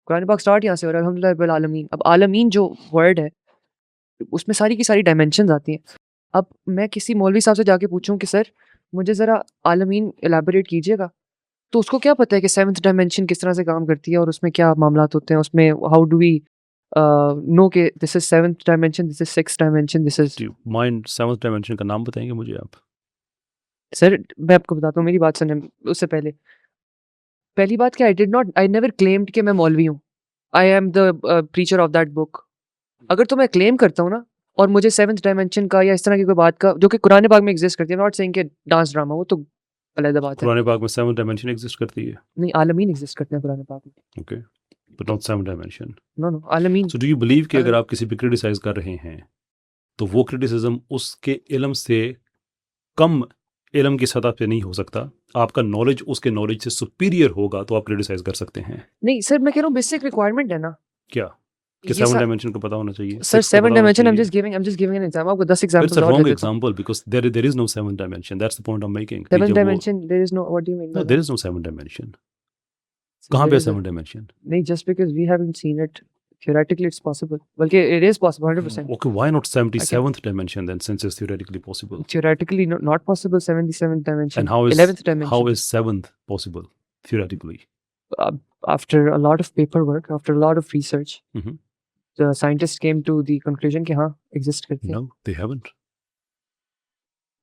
कुरान पाक स्टार्ट यहाँ से हो रहा है, अल्हम्दुलिल्लाह रब्बिल आलमीन। अब आलमीन जो वर्ड है उसमें सारी की सारी डायमेंशंस आती हैं। अब मैं किसी मौलवी साहब से जाके पूछूं कि सर मुझे ज़रा आलमीन एलैबोरेट कीजिएगा, तो उसको क्या पता है कि सेवंथ डायमेंशन किस तरह से काम करती है और उसमें क्या मामलात होते हैं, उसमें हाउ डू वी नो कि this is seventh dimension, this is sixth dimension, this is. Do you mind seventh dimension का नाम बताएंगे मुझे आप? सर मैं आपको बताता हूँ, मेरी बात सुने उससे पहले। पहली बात कि आई नेवर क्लेम्ड कि मैं मौलवी हूँ। I am the preacher of that book. अगर तो मैं क्लेम करता हूँ ना, और मुझे सेवंथ डायमेंशन का या इस तरह की कोई बात का जो कि कुरान पाक में एग्जिस्ट करती है, नॉट सेइंग कि डांस ड्रामा, वो तो अलग बात है। कुरान पाक में सेवंथ डायमेंशन एग्जिस्ट करती है? नहीं, आलमीन एग्जिस्ट करते हैं कुरान पाक में। Okay, but not seventh dimension. No no, आलमीन। सो डू यू बिलीव कि अगर आप किसी पे क्रिटिसाइज कर रहे हैं तो वो क्रिटिसिज्म उसके इल्म से कम इल्म की सतह पे नहीं हो सकता? आपका नॉलेज उसके नॉलेज से सुपीरियर होगा तो आप क्रिटिसाइज कर सकते हैं। नहीं सर, मैं कह रहा हूँ बेसिक रिक्वायरमेंट है ना क्या कि ये सेवन डायमेंशन को पता होना चाहिए, सर। 6 को सेवन पता होना डायमेंशन, चाहिए? I am just giving an example. आपको 10 But it's एग्जांपल्स a और wrong दे देता हूँ। example because there is no seventh dimension. That's the point I'm making. कि सेवन जब वो dimension, there is no, what do you mean no, by there that? is no seventh dimension. कहाँ पे है seventh dimension? नहीं, just because we haven't seen it, theoretically it's possible, बल्कि it is possible 100%. Okay, why not I can 77th dimension then, since it's theoretically possible? theoretically not possible 77th dimension, And how is 11th dimension. seventh possible theoretically? Uh, After a lot of paperwork, after a lot of research, Mhm. the scientists came to the conclusion कि हाँ exist करती है। No, they haven't.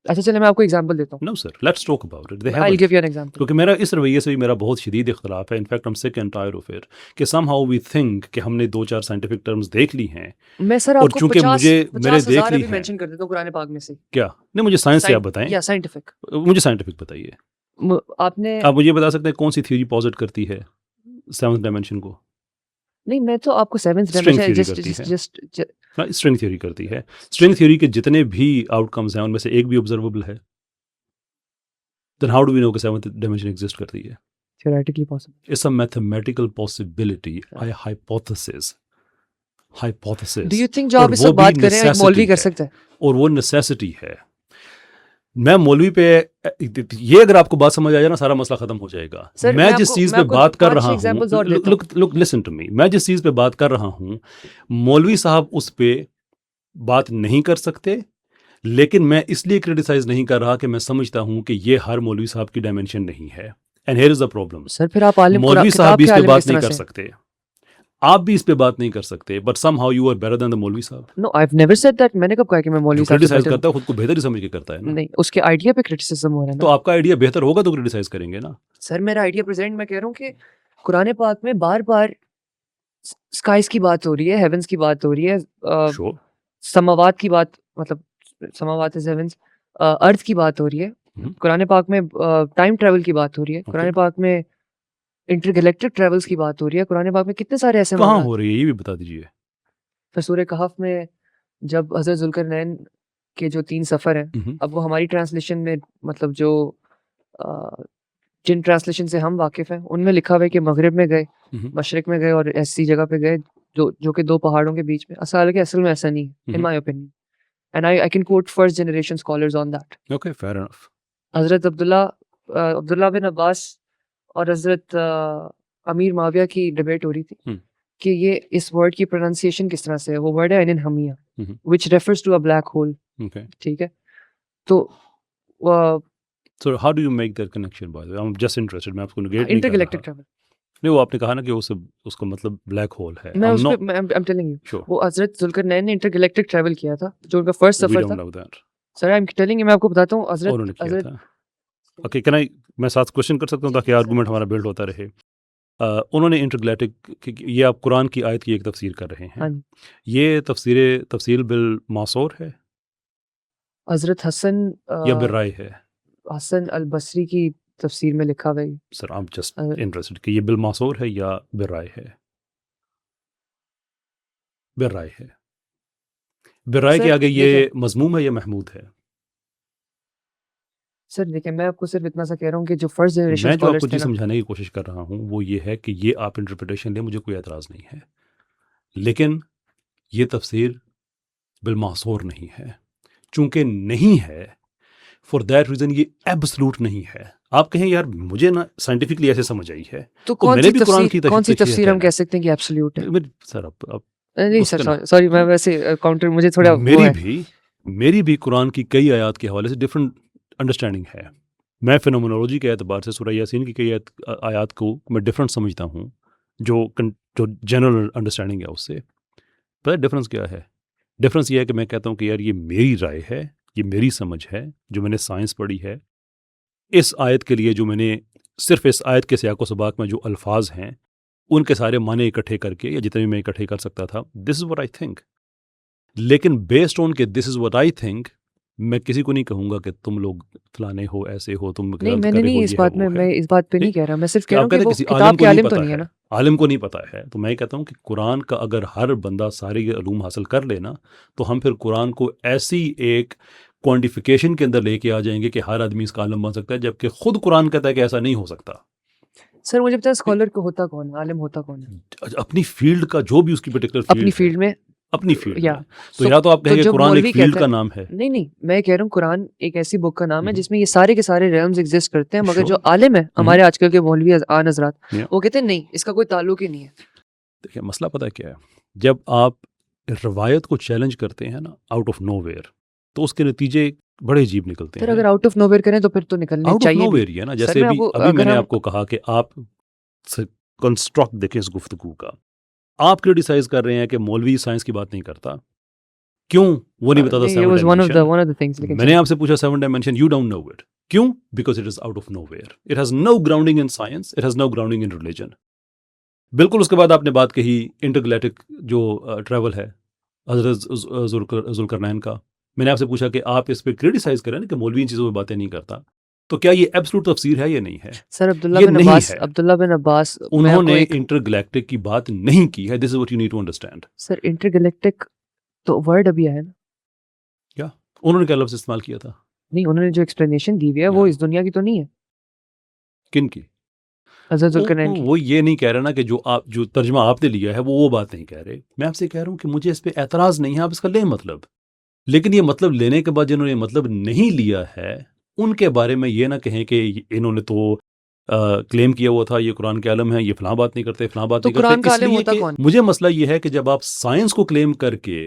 अच्छा चलिए मैं आपको example देता हूँ। No, sir. Let's talk about it. They I'll haven't. give you an example. क्योंकि मेरा इस रवैये से भी मेरा बहुत शदीद इख्तलाफ है। In fact I'm sick and tired of it कि somehow we think कि हमने 2-4 साइंटिफिक टर्म्स देख ली हैं मैं सर और आपको चूंकि 50 मुझे मैंने 50,000 देख ली अभी हैं। मेंशन कर देता हूँ कुरान पाक में से। क्या? नहीं, मुझे साइंस से आप बताएं। या साइंटिफिक। मुझे साइंटिफिक बताइए। आपने आप मुझे बता सकते हैं कौन सी थ्योरी पॉजिट करती है सेवंथ डायमेंशन को? नहीं, मैं तो आपको सेवंथ स्ट्रिंग डायमेंशन थ्योरी करती है। जस्ट स्ट्रिंग थ्योरी करती है। स्ट्रिंग थ्योरी के जितने भी आउटकम्स हैं उनमें से एक भी ऑब्जर्वेबल है। Then how do we know कि सेवंथ डायमेंशन एग्जिस्ट करती है? theoretically possible. It's a mathematical possibility, a hypothesis. Do you think जो आप इस बात कर रहे हैं एक मौलवी कर सकता है? और वो नेसेसिटी है। मैं मौलवी पे ये अगर आपको बात समझ आ जाए ना, सारा मसला खत्म हो जाएगा। सर, मैं जिस चीज पे बात कर रहा examples और हूँ, देता हूँ। लुक लिसन टू मी, मैं जिस चीज पे बात कर रहा हूँ मौलवी साहब उस पे बात नहीं कर सकते, लेकिन मैं इसलिए क्रिटिसाइज नहीं कर रहा कि मैं समझता हूं कि ये हर मौलवी साहब की डायमेंशन नहीं है। And here is the problem. Sir फिर आप आलिम मौलवी साहब भी इस पे आलिम बात किस नहीं तरह कर से? सकते, आप भी इस पे बात नहीं कर सकते, but somehow you are better than the maulvi sahab. No, I have never said that. मैंने कब कहा कि मैं जो मौलवी साहब से क्रिटिसाइज बेटर हूँ? करता है खुद को बेहतर ही समझ के करता है ना। नहीं, उसके आइडिया पे क्रिटिसिज्म हो रहा है तो ना। आपका आइडिया बेहतर होगा तो क्रिटिसाइज करेंगे ना। सर मेरा आइडिया प्रेजेंट, मैं कह रहा हूँ कि कुरान पाक में बार बार स्काइज की बात हो रही है, हेवंस की बात हो रही है, श्योर। समावात की बात, मतलब समावात इज हेवंस, अर्थ की बात हो रही है। कुरान पाक में टाइम ट्रैवल की बात हो रही है। कुरान पाक में इंटरगैलेक्टिक ट्रैवल्स की बात हो रही है। कुरान पाक में कितने सारे ऐसे कहाँ मामलात हो रही है ये भी बता दीजिए। फिर सूरह कहफ में जब हज़रत ज़ुल्करनैन के जो 3 सफ़र हैं, अब वो हमारी ट्रांसलेशन में, मतलब जो जिन ट्रांसलेशन से हम वाकिफ़ हैं, उनमें लिखा हुआ है कि मगरिब में गए, मशरिक में गए और ऐसी जगह पे गए जो कि 2 पहाड़ों के बीच में। असल में ऐसा नहीं है, in my opinion, and I can coat first generation scholars on that. Okay, fair enough. हज़रत अब्दुल्ला बिन अब्बास और हज़रत अमीर माविया की डिबेट हो रही थी कि ये इस वर्ड की प्रोनाउंसिएशन किस तरह से है। वो वर्ड है अनिनहमिया, which refers to a black hole. ठीक है, तो So how do you make that connection, by the way? I'm just interested. मैं आपको negate नहीं कर इंटरगैलेक्टिक रहा। ट्रैवल। नहीं, वो आपने कहा ना कि उसका मतलब ब्लैक होल है। मैं I'm उस not पे I'm telling you, sure. वो हज़रत ज़ुल्करनैन ने इंटरगैलेक्टिक ट्रैवल किया था, जो उनका फर्स्ट We सफ़र don't था। know that. Sir I am telling you, मैं आपको बताता हूँ। उन्होंने किया था। ओके, कैन आई मैं साथ क्वेश्चन कर सकता हूँ ताकि आर्गूमेंट हमारा बिल्ड होता रहे। उन्होंने इंटरगैलेक्टिक, ये आप कुरान की आयत की एक तफसीर कर रहे हैं। ये तफसील बिल मासूर है हज़रत हसन या बिल राय है? हसन अल बसरी की तफसीर में लिखा हुआ है। Sir I am just interested कि ये बिल मासूर है या बिल राय है? बिल राय है। बिल राय के आगे ये मजमूम है या महमूद है? सर देखिए, मैं आपको सिर्फ इतना सा कह रहा हूँ कि जो फर्स्ट जनरेशन मैं जो स्कॉलर्स आपको थे ना, समझाने की कोशिश कर रहा हूँ वो ये है कि ये आप इंटरप्रिटेशन दें, मुझे कोई एतराज़ नहीं है, लेकिन ये तफसीर बिलमासूर नहीं है। चूंकि नहीं है, फॉर दैट रीज़न ये एब्सलूट नहीं है। आप कहें यार मुझे ना साइंटिफिकली ऐसे समझ आई है, तो तो मैंने भी कुरान की कौन सी तशरीह तफसीर हम कहना कह है। सकते हैं कि एब्सोल्यूट है? सर अब नहीं उस सर, पे ना सॉरी मैं वैसे काउंटर मुझे थोड़ा वो मेरी है। भी कुरान की कई आयत के हवाले से डिफरेंट अंडरस्टैंडिंग है। मैं फिनोमेनोलॉजी के एतबार से सूरह यासीन की कई आयत को मैं डिफरेंट समझता हूँ, जो जनरल अंडरस्टैंडिंग है उससे। पता है डिफरेंस क्या है? डिफरेंस ये है कि मैं कहता हूँ कि यार ये मेरी राय है, ये मेरी समझ है, जो मैंने साइंस पढ़ी है। इस आयत के लिए जो मैंने सिर्फ इस आयत के सियाक़ो सबाक़ में जो अल्फाज हैं उनके सारे माने इकट्ठे करके, या जितने भी मैं इकट्ठे कर सकता था, this is what I think. लेकिन बेस्ड ऑन के this is what I think, मैं किसी को नहीं कहूँगा कि तुम लोग फलाने हो, ऐसे हो, तुम नहीं, गलत मैंने कर रहे हो, नहीं इस ये है, बात वो में, है। मैं इस बात पे नहीं ठीक? कह रहा, मैं सिर्फ कि कह रहा आप हूँ कि कहते हैं वो किसी किताब आलिम के को नहीं आलिम तो पता नहीं है है, ना। आलिम को नहीं पता है, तो मैं कहता हूँ कि कुरान का अगर हर बंदा सारे उलूम हासिल कर लेना, तो हम फिर कुरान को ऐसी एक क्वांटिफिकेशन के अंदर लेके आ जाएंगे कि हर आदमी इसका आलिम बन सकता है, जबकि खुद कुरान कहता है कि ऐसा नहीं हो सकता। सर मुझे बताएं, स्कॉलर को होता कौन है, आलिम होता कौन है अपनी फील्ड का जो भी उसकी पर्टिकुलर अपनी फील्ड है, फील्ड में? अपनी फील्ड या में, तो या तो आप कहेंगे जब कुरान एक मौलवी फील्ड कहता का है, नाम है। नहीं मैं कह रहा हूँ कुरान एक ऐसी बुक का नाम है हम्म, जिसमें ये सारे के सारे रेल्म्स एग्जिस्ट करते हैं, मगर जो श्योर। आलिम है हमारे आजकल के मौलवी आन हजरात, या वो कहते हैं नहीं, इसका कोई ताल्लुक ही नहीं है। देखिए मसला पता है क्या है, जब आप रवायत को चैलेंज करते हैं ना आउट ऑफ नोवेयर, तो उसके नतीजे बड़े अजीब निकलते सर हैं। अगर आउट ऑफ नोवेयर करें तो फिर तो निकलने आउट ऑफ चाहिए भी। नोवेयर ही है ना, सर जैसे मैं आपको, अभी अगर मैंने हम आपको कहा कि आप कंस्ट्रक्ट देखें इस गुफ्तगू का, आप क्रिटिसाइज कर रहे हैं कि मौलवी साइंस की बात नहीं करता, क्यों वो नहीं बताता नहीं, ये seven was dimension. One of the things, लेकिन मैंने चलो। आपसे पूछा seven dimension, you don't know it, क्यों? Because it is out of nowhere, it has no grounding in science, it has no grounding in religion. बिल्कुल उसके बाद आपने बात कही इंटरगैलेक्टिक जो ट्रैवल है हजरत जुल्करनैन का। मैंने आपसे पूछा कि आप इस पे क्रिटिसाइज करें ना कि मौलवी इन चीज़ों में बातें नहीं करता, तो क्या ये एब्सोल्यूट तफसीर है या नहीं है? सर ये नहीं है। अब्दुल्ला बिन अब्बास, मैं आपको उन्होंने एक, इंटरगैलेक्टिक की बात नहीं की है, this is what you need to understand. Sir intergalactic तो वर्ड अभी आया ना। क्या उन्होंने क्या लफ्ज इस्तेमाल किया था? नहीं, उन्होंने जो एक्सप्लेनेशन दी हुई है वो हाँ। इस दुनिया की तो नहीं है, किन की? हजरत जुल्करनैन की। वो ये नहीं कह रहे ना कि जो तर्जमा आपने लिया है वो बात नहीं कह रहे। मैं आपसे कह रहा हूँ कि मुझे इस पे एतराज़ नहीं है, आप इसका लें मतलब। लेकिन ये मतलब लेने के बाद जिन्होंने मतलब नहीं लिया है, उनके बारे में ये ना कहें कि इन्होंने तो क्लेम किया हुआ था ये कुरान के आलम है, ये फलां बात नहीं करते, फलां बात तो नहीं कुरान करते। का आलिम इसलिए होता कि कौन? मुझे मसला ये है कि जब आप साइंस को क्लेम करके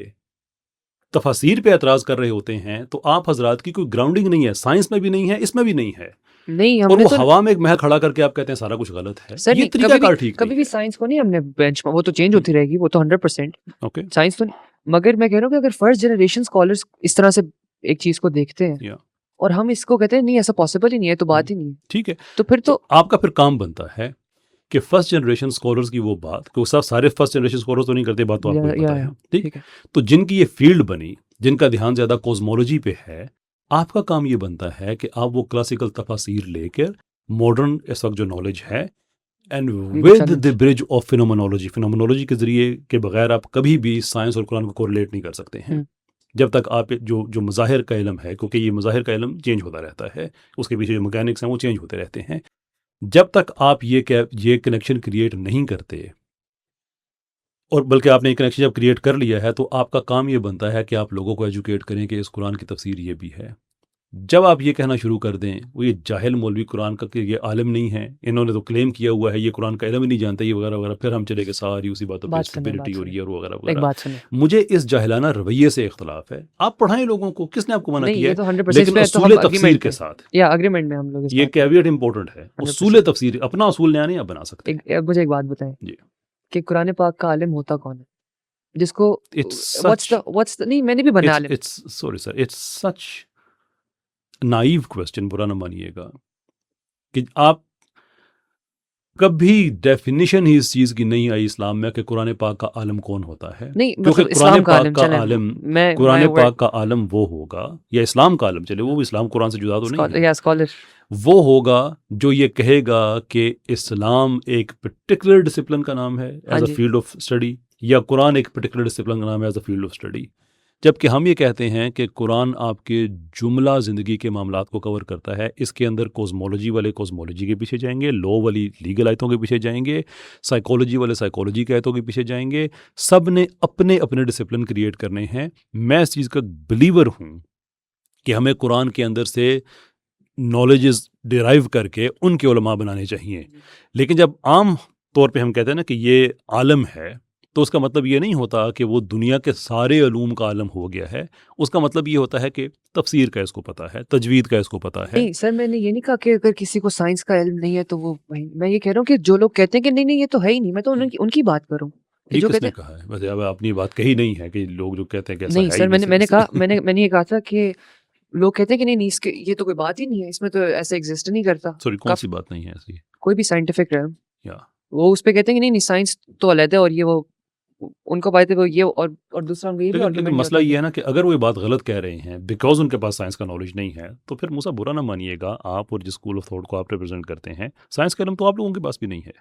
तफासीर पे एतराज़ कर रहे होते हैं, तो आप हजरात की कोई ग्राउंडिंग नहीं है, साइंस में भी नहीं है, इसमें भी नहीं है, नहीं, और हमने वो तो हवा में एक महल खड़ा करके आप कहते हैं सारा कुछ गलत है। सर ये नहीं, तरीकाकार ठीक कभी नहीं भी है। साइंस को नहीं हमने बेंच, वो तो चेंज होती रहेगी, वो तो 100% ओके। साइंस तो नहीं। मगर मैं कह रहा हूँ कि अगर फर्स्ट जनरेशन स्कॉलर्स इस तरह से एक चीज को देखते हैं या और हम इसको कहते हैं नहीं ऐसा पॉसिबल ही नहीं है, तो बात ही नहीं है, ठीक है, तो फिर तो आपका फिर काम बनता है कि फर्स्ट जनरेशन स्कॉलर्स की वो बात, क्योंकि सब सारे फर्स्ट जनरेशन स्कॉलर्स तो नहीं करते, बात तो आपको भी पता है। ठीक, ठीक है। तो जिनकी ये फील्ड बनी, जिनका ध्यान ज़्यादा कॉस्मोलॉजी पे है, आपका काम ये बनता है कि आप वो क्लासिकल तफासीर लेकर मॉडर्न इस वक्त जो नॉलेज है and with the bridge of phenomenology, phenomenology के जरिए के बगैर आप कभी भी साइंस और कुरान को कोरिलेट नहीं कर सकते हैं। जब तक आप जो मज़ाहिर का इल्म है, क्योंकि ये मज़ाहिर का इल्म चेंज होता रहता है, उसके पीछे जो मैकेनिक्स हैं वो चेंज होते रहते हैं, जब तक आप ये कनेक्शन क्रिएट नहीं करते, और बल्कि आपने एक कनेक्शन जब क्रिएट कर लिया है, तो आपका काम ये बनता है कि आप लोगों को एजुकेट करें कि इस कुरान की तफसीर ये भी है। जब आप ये कहना शुरू कर दें, वो ये जाहिल मौलवी कुरान का कि ये आलिम नहीं है, इन्होंने तो क्लेम किया हुआ है ये कुरान का इल्म ही नहीं जानता, ये वगैरह वगैरह, फिर हम चले गए सारी उसी बातों पर स्टेबिलिटी हो रही है और वगैरह एक वगैरह। बात सुनिए, मुझे इस जाहिलाना रवैये से इख्तलाफ है। आप पढ़ाएं लोगों को, किसने आपको मना नहीं किया ये तो है, 100% लेकिन पे तो उसूल हम तफसीर अग्रीमेंट के में, साथ या अग्रीमेंट में हम लोग इस ये बात पे कैवियट इंपॉर्टेंट है। 100%। उसूल तफसीर, अपना उसूल नया नहीं आप बना सकते। मुझे एक बात बताएं जी, कि कुरान पाक का आलिम होता कौन है, जिसको इट्स व्हाट्स द नहीं, मैंने भी बना आलिम। It's sorry sir, it's such naive question, बुरा ना मानिएगा, कि आप कभी डेफिनेशन ही इस चीज की नहीं आई इस्लाम में कि कुरान पाक का आलम कौन होता है। नहीं क्योंकि मतलब इस्लाम का आलिम, चलें आलम, मैं कुरान पाक का आलम वो होगा, या इस्लाम का आलम, चले वो इस्लाम कुरान से जुदा तो नहीं है, या स्कॉलर वो होगा जो ये कहेगा कि इस्लाम एक पर्टिकुलर डिसिप्लिन का नाम है as a field of study, या कुरान एक पर्टिकुलर डिसिप्लिन का नाम है as a field of study. जबकि हम ये कहते हैं कि कुरान आपके जुमला ज़िंदगी के मामलात को कवर करता है। इसके अंदर कॉस्मोलॉजी वाले कॉस्मोलॉजी के पीछे जाएंगे, लॉ वाली लीगल आयतों के पीछे जाएंगे, साइकोलॉजी वाले साइकोलॉजी के आयतों के पीछे जाएंगे। सब ने अपने अपने डिसिप्लिन क्रिएट करने हैं। मैं इस चीज़ का बिलीवर हूँ कि हमें कुरान के अंदर से नॉलेजेस डिराइव करके उनके उलमा बनाने चाहिए। लेकिन जब आम तौर पे हम कहते हैं ना कि ये आलम है, तो उसका मतलब ये नहीं होता कि वो दुनिया के सारे उलूम का आलम हो गया है। उसका मतलब ये होता है कि तफसीर का इसको पता है, तजवीद का इसको पता है। नहीं सर, मैंने ये नहीं कहा कि अगर किसी को साइंस का इल्म नहीं है तो वो वही, मैं ये कह रहा हूँ कि जो लोग कहते हैं कि नहीं नहीं ये तो है ही नहीं, मैं तो उनकी उनकी बात करूँ कि ये जो कहते किसने हैं। कहा है? वैसे अब आपने ये बात कही नहीं है कि लोग जो कहते हैं कि ऐसा नहीं है सर, ही नहीं मैंने सिरे मैंने से। कहा मैंने ये कहा था कि लोग कहते हैं कि नहीं नहीं इसके ये तो कोई बात ही नहीं है, इसमें तो ऐसे एग्जिस्ट नहीं करता। सॉरी, कौन सी काफ बात नहीं है ऐसी? कोई भी साइंटिफिक realm, या वो उस पे कहते हैं कि नहीं नहीं साइंस तो अलग है और ये वो उनको बात है वो ये और दूसरा उनका ये भी लेकिन आर्गुमेंट मसला होता है ये कि है ना कि अगर वो ये बात गलत कह रहे हैं बिकॉज उनके पास साइंस का नॉलेज नहीं है, तो फिर मूसा बुरा ना मानिएगा, आप और जिस स्कूल ऑफ थॉट को आप रिप्रेजेंट करते हैं, साइंस का इल्म तो आप लोगों के पास भी नहीं है।